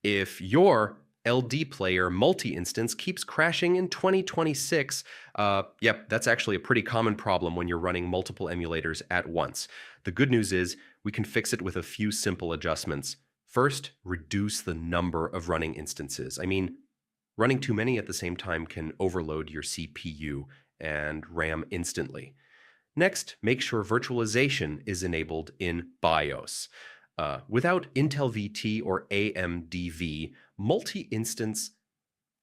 If your LDPlayer Multi-Instance keeps crashing in 2026, yep, that's actually a pretty common problem when you're running multiple emulators at once. The good news is we can fix it with a few simple adjustments. First, reduce the number of running instances. I mean, running too many at the same time can overload your CPU and RAM instantly. Next, make sure virtualization is enabled in BIOS. Without Intel VT or AMD multi-instance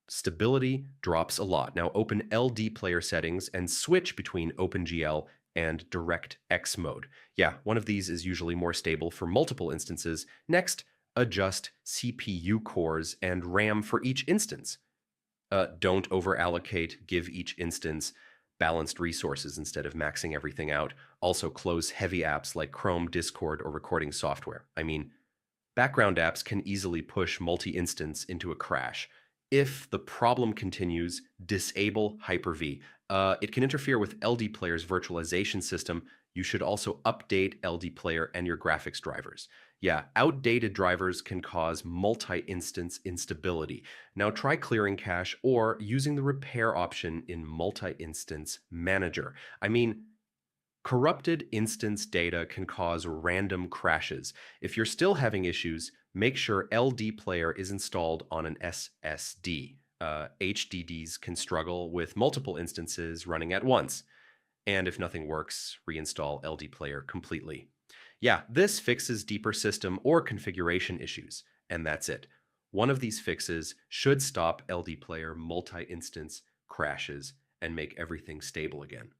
stability drops a lot. Now open LDPlayer settings and switch between OpenGL and DirectX mode. Yeah, one of these is usually more stable for multiple instances. Next, adjust CPU cores and RAM for each instance. Don't over-allocate, give each instance balanced resources instead of maxing everything out. Also close heavy apps like Chrome, Discord, or recording software. I mean, background apps can easily push multi-instance into a crash. If the problem continues, disable Hyper-V. It can interfere with LDPlayer's virtualization system. You should also update LDPlayer and your graphics drivers. Yeah, outdated drivers can cause multi-instance instability. Now try clearing cache or using the repair option in Multi-Instance Manager. I mean, corrupted instance data can cause random crashes. If you're still having issues, make sure LDPlayer is installed on an SSD. HDDs can struggle with multiple instances running at once. And if nothing works, reinstall LDPlayer completely. Yeah, this fixes deeper system or configuration issues, and that's it. One of these fixes should stop LDPlayer multi-instance crashes and make everything stable again.